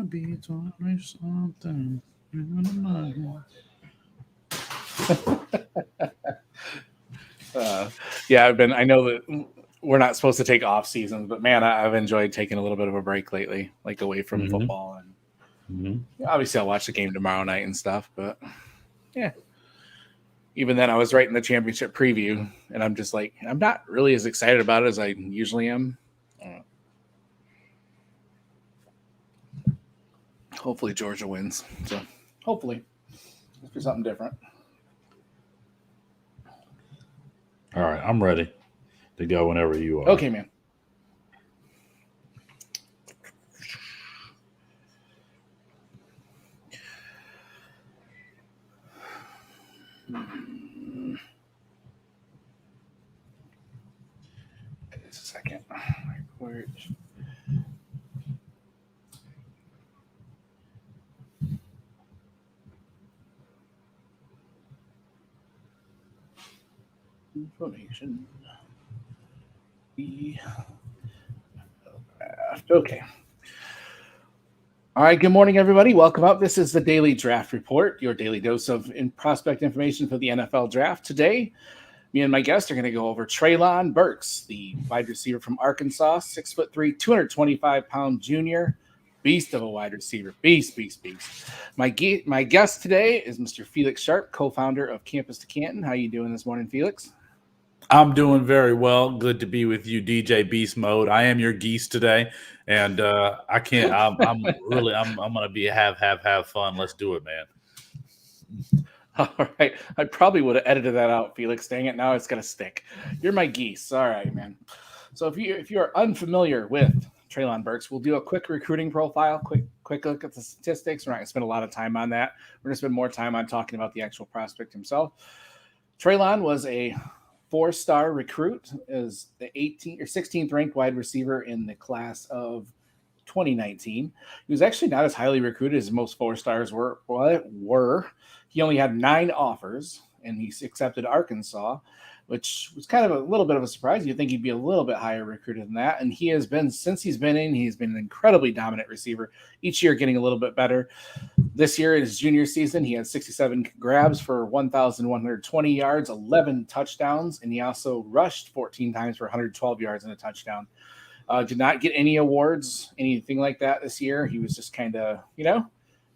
be 20 something. Yeah, I know that we're not supposed to take off seasons, but man, I've enjoyed taking a little bit of a break lately, like away from football. And obviously, I'll watch the game tomorrow night and stuff. But yeah, even then, I was writing the championship preview, and I'm just like, I'm not really as excited about it as I usually am. Hopefully, Georgia wins. So hopefully, let's do something different. All right, I'm ready to go whenever you are. Okay, man. Just a second. Information. Okay. All right. Good morning, everybody. Welcome up. This is the Daily Draft Report, your daily dose of prospect information for the NFL Draft. Today, me and my guest are going to go over Treylon Burks, the wide receiver from Arkansas, 6'3", 225-pound junior. Beast of a wide receiver. Beast. My guest today is Mr. Felix Sharpe, co-founder of Campus to Canton. How you doing this morning, Felix? I'm doing very well. Good to be with you, DJ Beast Mode. I am your geese today, and I can't. I'm gonna be have fun. Let's do it, man. All right. I probably would have edited that out, Felix. Dang it. Now it's going to stick. You're my geese. All right, man. So if you are unfamiliar with Treylon Burks, we'll do a quick recruiting profile, quick look at the statistics. We're not going to spend a lot of time on that. We're going to spend more time on talking about the actual prospect himself. Treylon was a 4-star recruit, is the 18th or 16th ranked wide receiver in the class of 2019. He was actually not as highly recruited as most 4-stars were. He only had 9 offers, and he accepted Arkansas, which was kind of a little bit of a surprise. You'd think he'd be a little bit higher recruited than that. And he has been, since he's been an incredibly dominant receiver, each year getting a little bit better. This year, in his junior season, he had 67 grabs for 1,120 yards, 11 touchdowns, and he also rushed 14 times for 112 yards and a touchdown. Did not get any awards, anything like that this year. He was just kind of,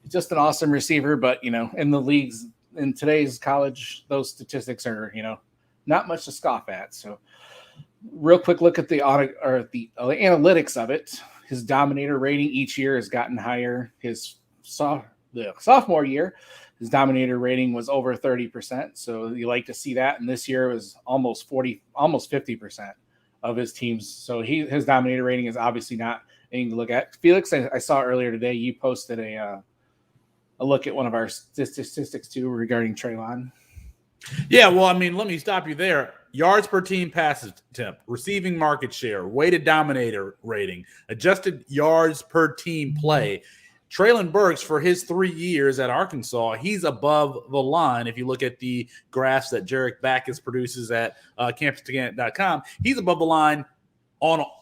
just an awesome receiver. But, in the leagues, in today's college, those statistics are, not much to scoff at. So real quick look at the analytics of it. His dominator rating each year has gotten higher. His sophomore year, his dominator rating was over 30%. So you like to see that. And this year was almost 50% of his teams. So his dominator rating is obviously not anything to look at. Felix, I saw earlier today, you posted a look at one of our statistics too regarding Treylon. Yeah, well, let me stop you there. Yards per team pass attempt, receiving market share, weighted dominator rating, adjusted yards per team play. Treylon Burks, for his 3 years at Arkansas, he's above the line. If you look at the graphs that Jarek Backus produces at campus2canton.com, he's above the line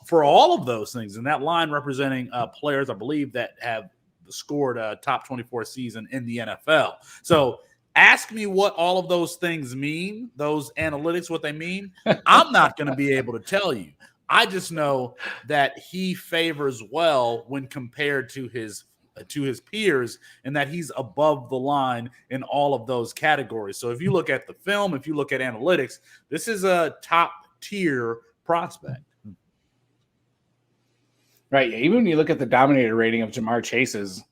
for all of those things. And that line representing players, I believe, that have scored a top 24 season in the NFL. So ask me what all of those things mean, those analytics, what they mean. I'm not going to be able to tell you. I just know that he favors well when compared to his peers, and that he's above the line in all of those categories. So if you look at the film, if you look at analytics, this is a top tier prospect. Right. Yeah. Even when you look at the dominator rating of Jamar Chase's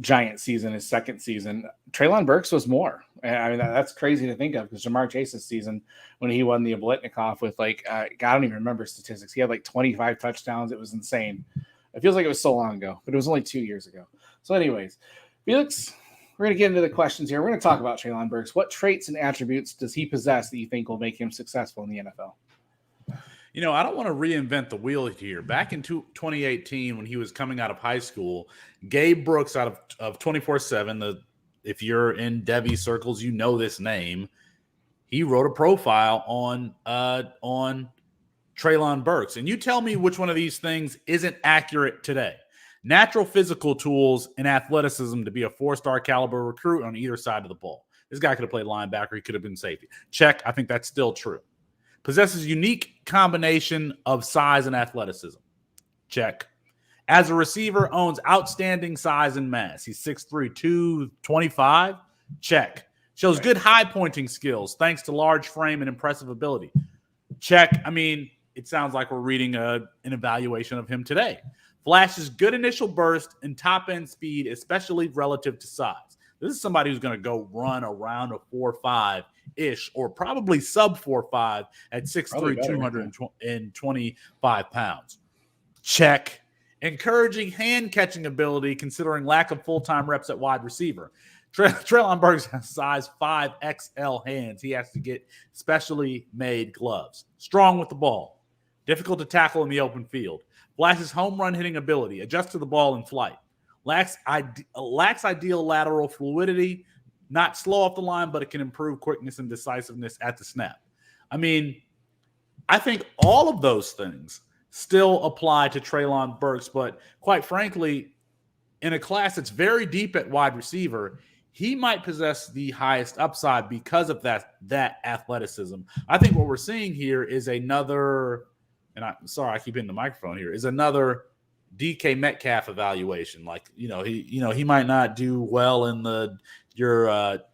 giant season, his second season, Treylon Burks was more. I mean, that's crazy to think of, because Jamar Chase's season, when he won the Oblitnikoff with I don't even remember statistics. He had 25 touchdowns. It was insane. It feels like it was so long ago, but it was only 2 years ago. So anyways, Felix, we're going to get into the questions here. We're going to talk about Treylon Burks. What traits and attributes does he possess that you think will make him successful in the NFL? I don't want to reinvent the wheel here. Back in 2018, when he was coming out of high school, Gabe Brooks out of 24/7, if you're in Debbie circles, you know this name. He wrote a profile on Treylon Burks. And you tell me which one of these things isn't accurate today. Natural physical tools and athleticism to be a 4-star caliber recruit on either side of the ball. This guy could have played linebacker. He could have been safety. Check. I think that's still true. Possesses unique combination of size and athleticism. Check. As a receiver, owns outstanding size and mass. He's 6'3", 225. Check. Shows good high pointing skills thanks to large frame and impressive ability. Check. I mean, it sounds like we're reading an evaluation of him today. Flashes good initial burst and top end speed, especially relative to size. This is somebody who's going to go run around a 4.5-ish or probably sub 4.5 at 6'3", 225 pounds. Check. Encouraging hand-catching ability considering lack of full-time reps at wide receiver. Treylon Burks has size 5XL hands. He has to get specially made gloves. Strong with the ball. Difficult to tackle in the open field. Flashes home run hitting ability. Adjusts to the ball in flight. Lacks ideal lateral fluidity. Not slow off the line, but it can improve quickness and decisiveness at the snap. I mean, I think all of those things still apply to Treylon Burks, but quite frankly, in a class that's very deep at wide receiver, he might possess the highest upside because of that athleticism. I think what we're seeing here is another, and I'm sorry I keep hitting the microphone here, is another DK Metcalf evaluation. Like, he might not do well in your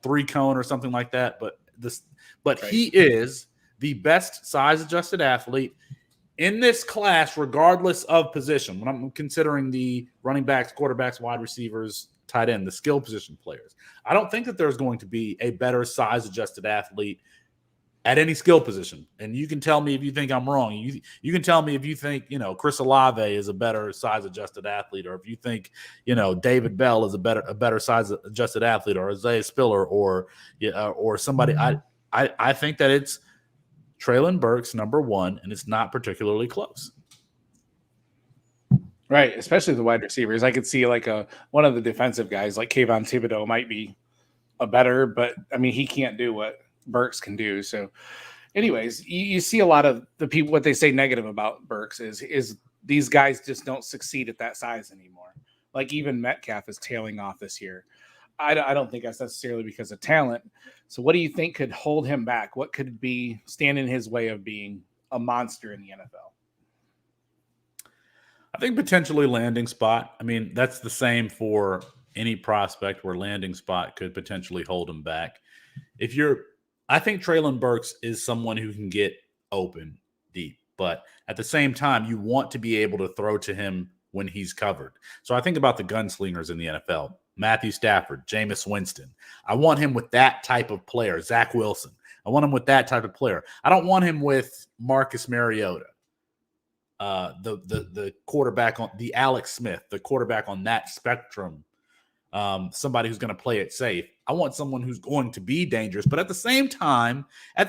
3-cone or something like that, but right. He is the best size adjusted athlete in this class, regardless of position. When I'm considering the running backs, quarterbacks, wide receivers, tight end, the skill position players, I don't think that there's going to be a better size adjusted athlete at any skill position. And you can tell me if you think I'm wrong. You can tell me if you think, Chris Olave is a better size adjusted athlete, or if you think, David Bell is a better size adjusted athlete, or Isaiah Spiller, or somebody. I think that it's Treylon Burks number 1, and it's not particularly close. Right, especially the wide receivers. I could see like one of the defensive guys, like Kayvon Thibodeau, might be a better, but I mean, he can't do what Burks can do. So, anyways, you see a lot of the people, what they say negative about Burks is these guys just don't succeed at that size anymore. Like even Metcalf is tailing off this year. I don't think that's necessarily because of talent. So what do you think could hold him back? What could be stand in his way of being a monster in the NFL? I think potentially landing spot. I mean, that's the same for any prospect where landing spot could potentially hold him back. I think Treylon Burks is someone who can get open deep, but at the same time, you want to be able to throw to him when he's covered. So I think about the gunslingers in the NFL. Matthew Stafford, Jameis Winston. I want him with that type of player. Zach Wilson. I want him with that type of player. I don't want him with Marcus Mariota, the quarterback on the Alex Smith, the quarterback on that spectrum. Somebody who's going to play it safe. I want someone who's going to be dangerous, but at the same time, I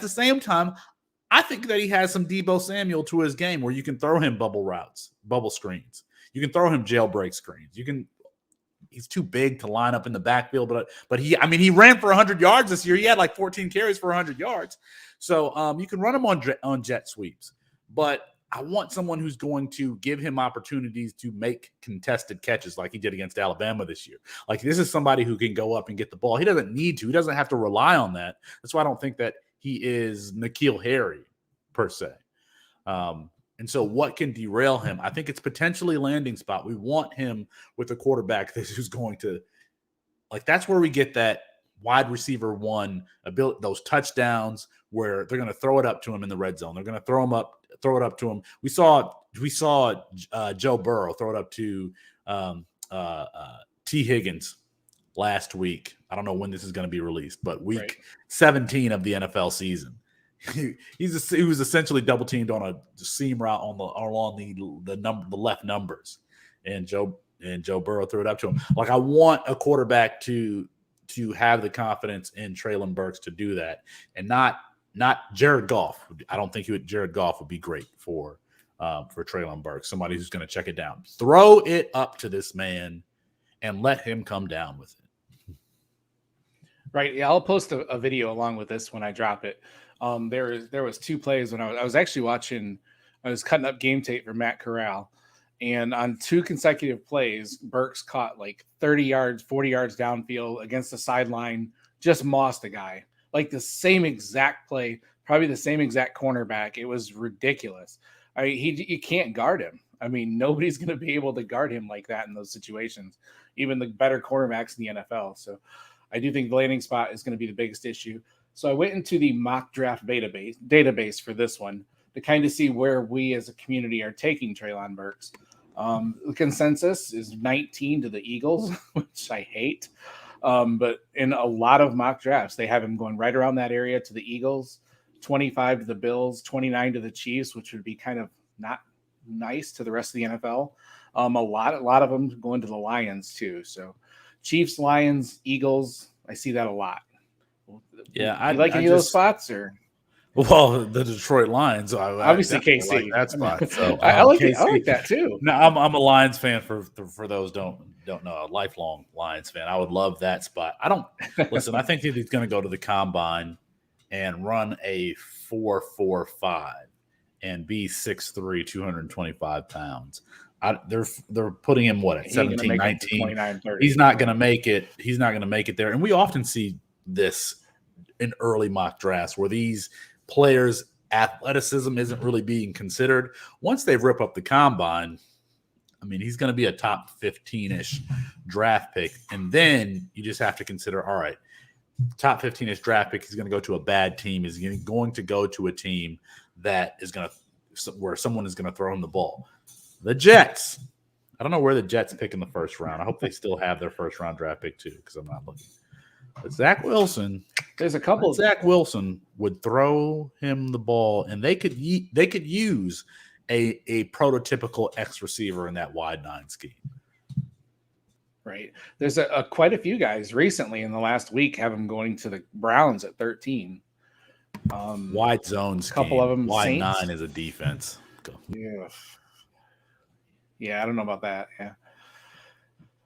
think that he has some Deebo Samuel to his game where you can throw him bubble routes, bubble screens. You can throw him jailbreak screens. He's too big to line up in the backfield, but he ran for 100 yards this year. He had like 14 carries for 100 yards. So you can run him on jet sweeps, but I want someone who's going to give him opportunities to make contested catches like he did against Alabama this year. Like, this is somebody who can go up and get the ball. He doesn't need to. He doesn't have to rely on that. That's why I don't think that he is N'Keal Harry per se. And so what can derail him? I think it's potentially landing spot. We want him with a quarterback who's going to, like, that's where we get that wide receiver 1 ability, those touchdowns where they're going to throw it up to him in the red zone. They're going to throw it up to him. We saw Joe Burrow throw it up to T. Higgins last week. I don't know when this is going to be released, but week 17 of the NFL season. He was essentially double teamed on a seam route along the left numbers, and Joe Burrow threw it up to him. Like, I want a quarterback to have the confidence in Treylon Burks to do that, and not Jared Goff. I don't think Jared Goff would be great for Treylon Burks. Somebody who's going to check it down, throw it up to this man, and let him come down with it. Right. Yeah, I'll post a video along with this when I drop it. There was 2 plays when I was actually watching. I was cutting up game tape for Matt Corral, And on 2 consecutive plays, Burks caught like 30 yards, 40 yards downfield against the sideline, just mossed a guy. Like the same exact play, probably the same exact cornerback. It was ridiculous. You can't guard him. I mean, nobody's going to be able to guard him like that in those situations, even the better cornerbacks in the NFL. So I do think the landing spot is going to be the biggest issue. So I went into the mock draft database for this one to kind of see where we as a community are taking Treylon Burks. The consensus is 19 to the Eagles, which I hate. But in a lot of mock drafts, they have him going right around that area to the Eagles, 25 to the Bills, 29 to the Chiefs, which would be kind of not nice to the rest of the NFL. A lot of them going to the Lions too. So Chiefs, Lions, Eagles, I see that a lot. Yeah, you like any of those spots or? Well, the Detroit Lions, obviously KC, like that spot. So I like KC, it. I like that too. No, I'm a Lions fan. For those don't know, a lifelong Lions fan. I would love that spot. I don't listen. I think he's going to go to the combine and run a 4.45 and be 6'3", 225 pounds. They're putting him at 17, 19. He's not going to make it. He's not going to make it there. And we often see this in early mock drafts where these players' athleticism isn't really being considered. Once they rip up the combine, I mean, he's going to be a top 15-ish draft pick. And then you just have to consider, all right, top 15-ish draft pick, he's going to go to a bad team. He's going to go to a team that is going to, where someone is going to throw him the ball. The Jets. I don't know where the Jets pick in the first round. I hope they still have their first round draft pick too, because I'm not looking. But Zach Wilson, there's a couple. Zach Wilson would throw him the ball, and they could use a prototypical X receiver in that wide 9 scheme. Right. There's quite a few guys recently in the last week have him going to the Browns at 13. Wide zone scheme. A couple of them. Wide Saints. 9 is a defense. Go. Yeah, I don't know about that. Yeah.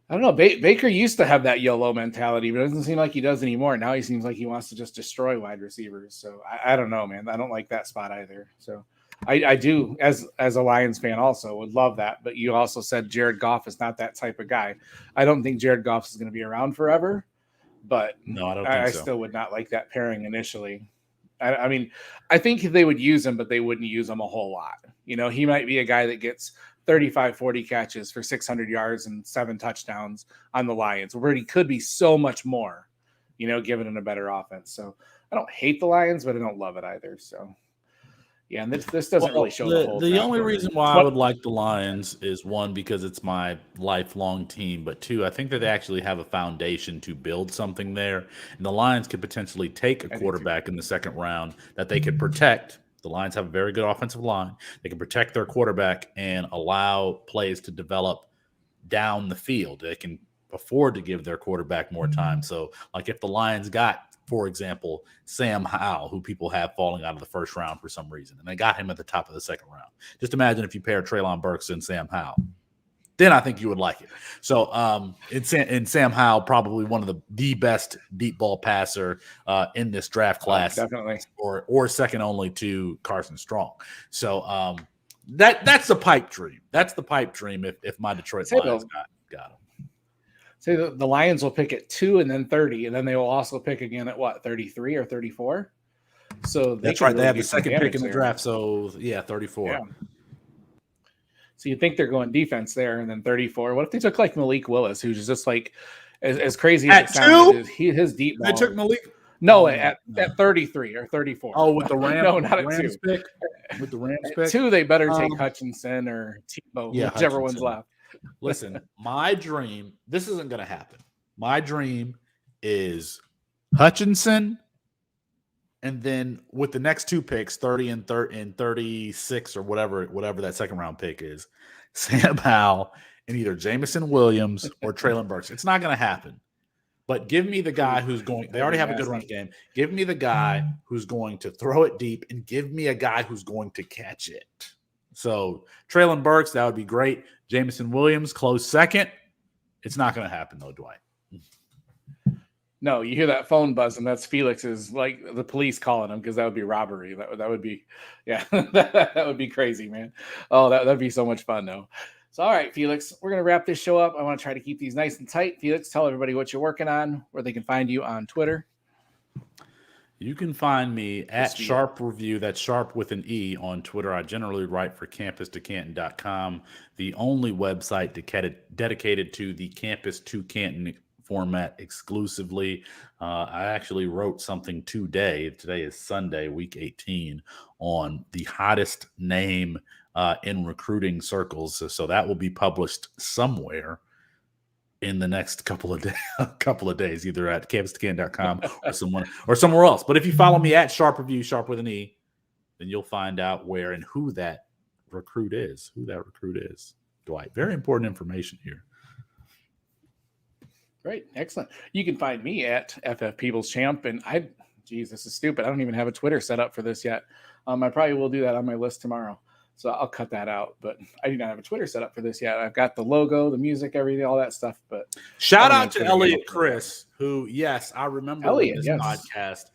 I don't know. Baker used to have that YOLO mentality, but it doesn't seem like he does anymore. Now he seems like he wants to just destroy wide receivers. So I don't know, man. I don't like that spot either. So I do, as a Lions fan, also would love that. But you also said Jared Goff is not that type of guy. I don't think Jared Goff is going to be around forever. But no, I don't think so. I still would not like that pairing initially. I mean, I think they would use him, but they wouldn't use him a whole lot. You know, he might be a guy that gets 35, 40 catches for 600 yards and 7 touchdowns on the Lions, where he could be so much more, you know, given in a better offense. So I don't hate the Lions, but I don't love it either. So, yeah, and this doesn't really show the whole. The only reason why I would like the Lions is, 1, because it's my lifelong team, but 2, I think that they actually have a foundation to build something there. And the Lions could potentially take a quarterback in the second round that they could protect. The Lions have a very good offensive line. They can protect their quarterback and allow plays to develop down the field. They can afford to give their quarterback more time. So, like if the Lions got, for example, Sam Howell, who people have falling out of the first round for some reason, and they got him at the top of the second round. Just imagine if you pair Treylon Burks and Sam Howell. Then I think you would like it. So in Sam Howell, probably one of the best deep ball passer in this draft class, definitely, or second only to Carson Strong. So that's the pipe dream. That's the pipe dream if my Detroit Lions got him. Say the Lions will pick at 2 and then 30, and then they will also pick again at 33 or 34. So that's right. They have the second pick in the draft. So 34. Yeah. So you think they're going defense there, and then 34. What if they took like Malik Willis, who's just like as crazy as it sounds? His deep ball. They took Malik. No, at 33 or 34. Oh, with the Rams. No, not at 2. Pick. With the Rams pick. At 2, they better take Hutchinson or Tebow, whichever one's left. Listen, my dream. This isn't going to happen. My dream is Hutchinson. And then with the next 2 picks, 30 and 36 or whatever that second round pick is, Sam Howell and either Jameson Williams or Treylon Burks. It's not going to happen. But give me the guy who's going – they already have a good run game. Give me the guy who's going to throw it deep, and give me a guy who's going to catch it. So Treylon Burks, that would be great. Jameson Williams, close second. It's not going to happen, though, Dwight. No, you hear that phone buzz, and that's Felix's, like the police calling him, because that would be robbery. That would be, yeah, that would be crazy, man. Oh, that'd be so much fun, though. So, all right, Felix, we're going to wrap this show up. I want to try to keep these nice and tight. Felix, tell everybody what you're working on, where they can find you on Twitter. You can find me at Just be it. Sharpe Review. That's Sharpe with an E on Twitter. I generally write for campus2canton.com, the only website dedicated to the Campus to Canton format exclusively. I actually wrote something today. Today is Sunday, week 18, on the hottest name in recruiting circles. So that will be published somewhere in the next couple of days, either at campus2canton.com or somewhere else. But if you follow me at Sharpe Review, Sharpe with an E, then you'll find out where and who that recruit is. Dwight. Very important information here. Great. Excellent. You can find me at FF People's Champ. And geez, this is stupid. I don't even have a Twitter set up for this yet. I probably will do that on my list tomorrow. So I'll cut that out, but I do not have a Twitter set up for this yet. I've got the logo, the music, everything, all that stuff. But shout out to Elliot Chris, who, yes, I remember this podcast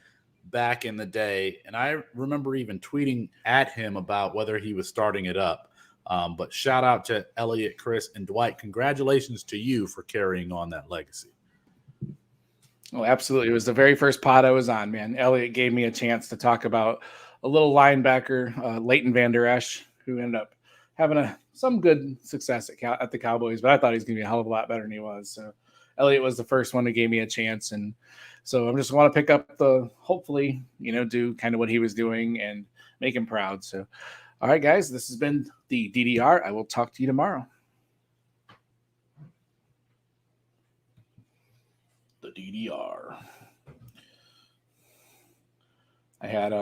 back in the day, and I remember even tweeting at him about whether he was starting it up. But shout out to Elliot, Chris, and Dwight. Congratulations to you for carrying on that legacy. Oh, absolutely. It was the very first pod I was on, man. Elliot gave me a chance to talk about a little linebacker, Leighton Vander Esch, who ended up having some good success at the Cowboys, but I thought he was going to be a hell of a lot better than he was. So Elliot was the first one who gave me a chance. And so I'm just want to pick up hopefully, do kind of what he was doing and make him proud. So, all right, guys, this has been the DDR. I will talk to you tomorrow. The DDR. I had